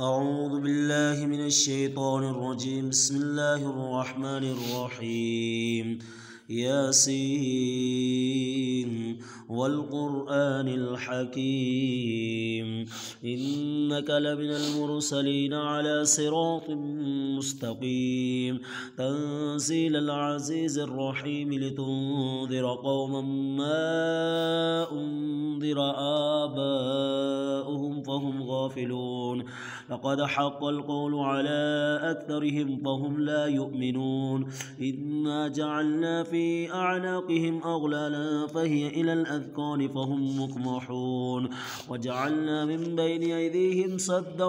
أعوذ بالله من الشيطان الرجيم. بسم الله الرحمن الرحيم. ياسين والقرآن الحكيم إنك لمن المرسلين على صراط مستقيم تنزيل العزيز الرحيم لتنذر قوما ما أنذر آباؤهم فهم غافلون لقد حق القول على أكثرهم فهم لا يؤمنون إنا جعلنا في أعناقهم أغلالا فهي إلى الأذقان فهم مقمحون وجعلنا من بين أيديهم سدا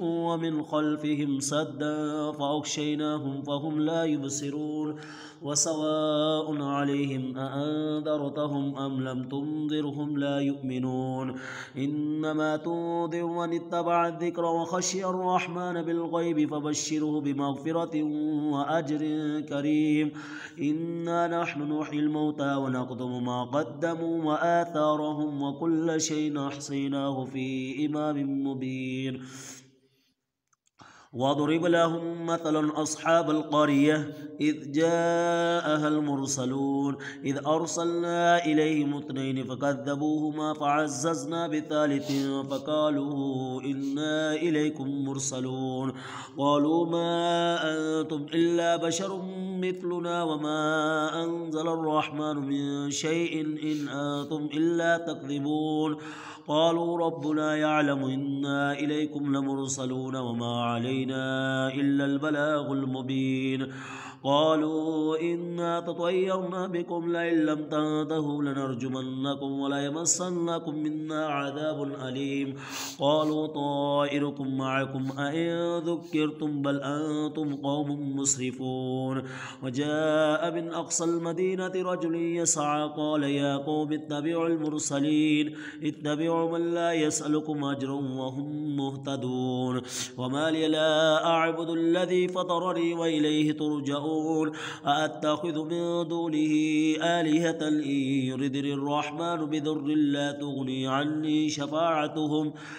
ومن خلفهم سدا فأغشيناهم فهم لا يبصرون وسواء عليهم أأنذرتهم أم لم تنذرهم لا يؤمنون إنما تنذر من اتبع الذكر وخشي الرحمن بالغيب فبشره بمغفرة وأجر كريم إنا نحن نحيي الموتى ونكتب ما قدموا وآثارهم وكل شيء أحصيناه في إمام مبين واضرب لهم مثلا أصحاب القرية إذ جاءها المرسلون إذ أرسلنا إليهم اثنين فكذبوهما فعززنا بثالث فقالوا إنا إليكم مرسلون قالوا ما أنتم إلا بشر مثلنا وما أنزل الرحمن من شيء إن أنتم إلا تكذبون قالوا ربنا يعلم إنا إليكم لمرسلون وما علينا إلا البلاغ المبين قالوا إنا تطيرنا بكم لئن لم تنتهوا لنرجمنكم وليمسنكم منا عذاب أليم قالوا طائركم معكم أئن ذكرتم بل أنتم قوم مسرفون وجاء من أقصى المدينة رجل يسعى قال يا قوم اتبعوا المرسلين اتبعوا من لا يسألكم أجرا وهم مهتدون وما لي لا أعبد الذي فطرني وإليه ترجعون أأتخذ من دونه آلهة إن يردني الرحمن بضر لا تغني عني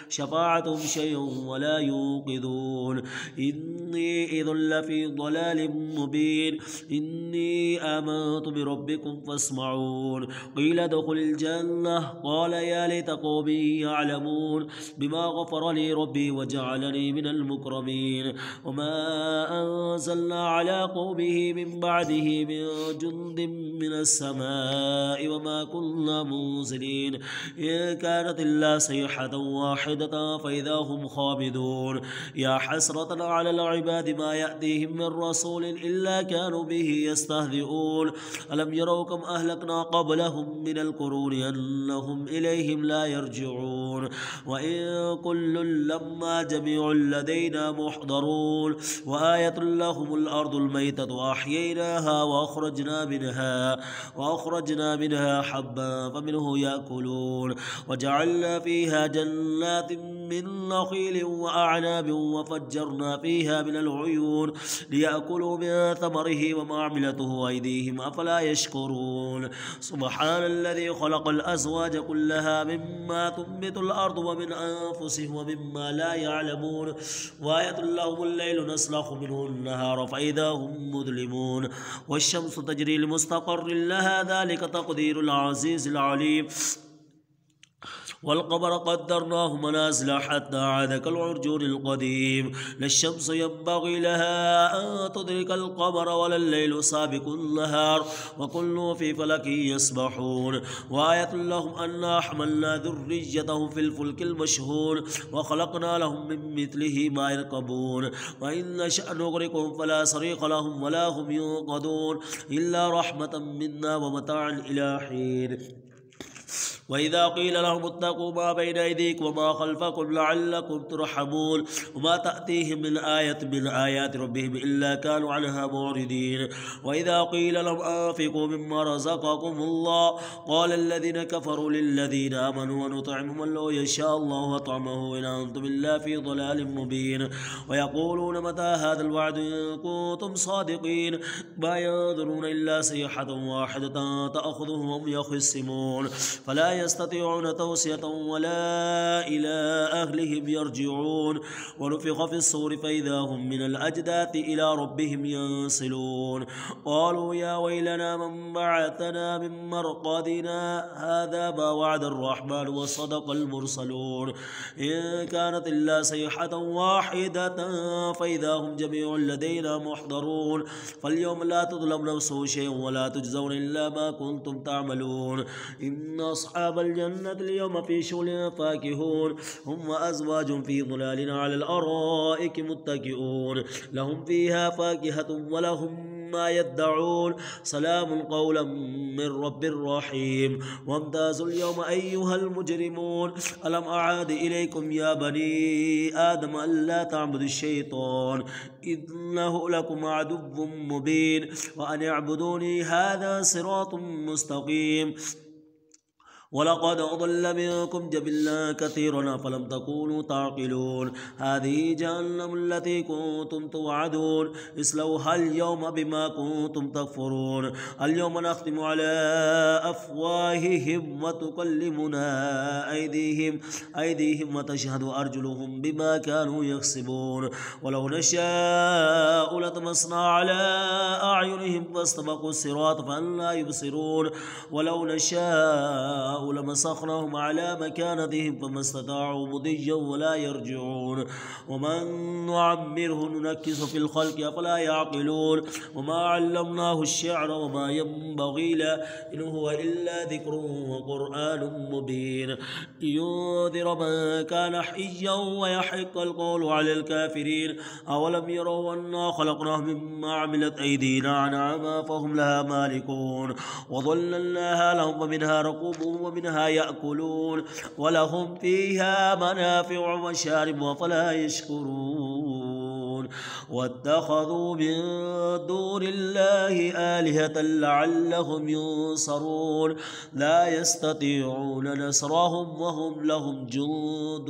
شفاعتهم شيئا ولا يوقظون إني إذ لفي ضلال مبين إني آمنت بربكم فاسمعون قيل ادخل الجنة قال يا ليت قومي يعلمون بما غفر لي ربي وجعلني من المكرمين وما أنزلنا على قومه من بعده من جند من السماء وما كنا منزلين إن كانت إلا صيحة واحدة فإذا هم خامدون يا حسرة على العباد ما يأتيهم من رسول إلا كانوا به يستهزئون ألم يروا كم أهلكنا قبلهم من القرون أنهم إليهم لا يرجعون وإن كل لما جميع لدينا محضرون وآية لهم الأرض الميتة وأحييناها وأخرجنا منها حبا فمنه يأكلون وجعلنا فيها جنات من نخيل وأعناب وفجرنا فيها من العيون ليأكلوا من ثمره وما عملته أيديهم أفلا يشكرون سبحان الذي خلق الأزواج كلها مما تنبت الأرض ومن أنفسهم ومما لا يعلمون وآية لهم الليل نسلخ منه النهار فإذا هم مظلمون والشمس تجري لمستقر لها ذلك تقدير العزيز العليم والقمر قدرناه منازل حتى عاد كالعرجون القديم لا الشمس ينبغي لها أن تدرك القمر ولا الليل سابق النهار وكل في فلك يسبحون وآية لهم أنا حملنا ذريتهم في الفلك المشحون وخلقنا لهم من مثله ما يركبون وإن نشأ نغرقهم فلا صريخ لهم ولا هم ينقذون إلا رحمة منا ومتاعا إلى حين وإذا قيل لهم اتقوا ما بين أيديكم وما خلفكم لعلكم ترحمون وما تأتيهم من آية من آيات ربهم إلا كانوا عنها معرضين وإذا قيل لهم أنفقوا مما رزقكم الله قال الذين كفروا للذين آمنوا ونطعم من لو يشاء الله وطعمه إن أنتم إلا في ضلال مبين ويقولون متى هذا الوعد إن كنتم صادقين ما ينظرون إلا صيحة واحدة تأخذهم وهم يخصمون فلا فلا يستطيعون توصية ولا إلى أهلهم يرجعون ونفخ في الصور فإذا هم من الأجداث إلى ربهم ينسلون قالوا يا ويلنا من بعثنا من مرقدنا هذا ما وعد الرحمن وصدق المرسلون إن كانت إلا صيحة واحدة فإذا هم جميع لدينا محضرون فاليوم لا تظلم نفس شيء ولا تجزون إلا ما كنتم تعملون إن أصحاب الجنة اليوم في شغل فاكهون هم وأزواج في ظلال على الأرائك متكئون لهم فيها فاكهة ولهم ما يدعون سلام قولا من رب رحيم وامتازوا اليوم أيها المجرمون ألم أعاد إليكم يا بني آدم ألا تعبدوا الشيطان إنه لكم عدو مبين وأن اعبدوني هذا صراط مستقيم ولقد أضل منكم جبلا كثيرا فلم تكونوا تعقلون هذه جهنم التي كنتم توعدون اصلوها اليوم بما كنتم تكفرون اليوم نختم على أفواههم وتكلمنا أيديهم وتشهد أرجلهم بما كانوا يكسبون ولو نشاء لطمسنا على أعينهم فاستبقوا الصراط فأنى يبصرون ولو نشاء لمسخناهم على مكانتهم فما استطاعوا مضيا ولا يرجعون ومن نعمره ننكس في الخلق أفلا يعقلون وما علمناه الشعر وما ينبغي له إن هو إلا ذكر وقرآن مبين لينذر من كان حيا ويحق القول على الكافرين أولم يروا أنا خلقناهم مما عملت أيدينا أنعاما فهم لها مالكون وظللناها لهم ومنها ركوبهم ومنها يأكلون ولهم فيها منافع ومشارب أفلا يشكرون واتخذوا من دون الله آلهة لعلهم ينصرون لا يستطيعون نصرهم وهم لهم جند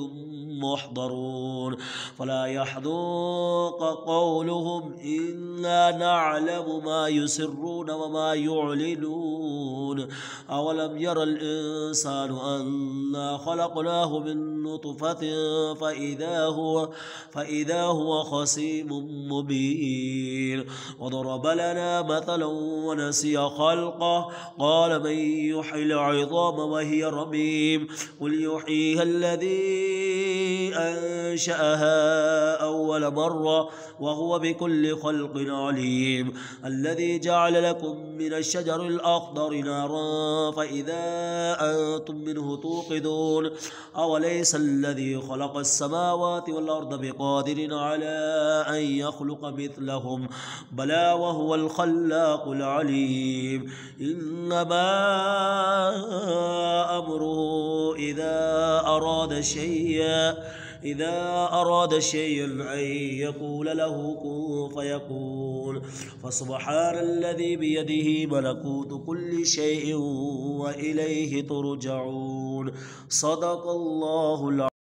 محضرون فلا يحذوق قولهم إنا نعلم ما يسرون وما يعلنون أولم يرى الإنسان أنا خلقناه من نطفة فإذا هو خصيم مبين وضرب لنا مثلا ونسي خلقه قال من يحيي العظام وهي رميم قل يحييها الذي أنشأها أول مرة وهو بكل خلق عليم الذي جعل لكم من الشجر الأخضر نارا فإذا أنتم منه توقدون أوليس الذي خلق السماوات والأرض بقادر على أن يخلق مثلهم بلى وهو الخلاق العليم إنما أمره إذا أراد شيئا أن يقول له كن فيكون فسبحان الذي بيده ملكوت كل شيء وإليه ترجعون صدق الله العظيم.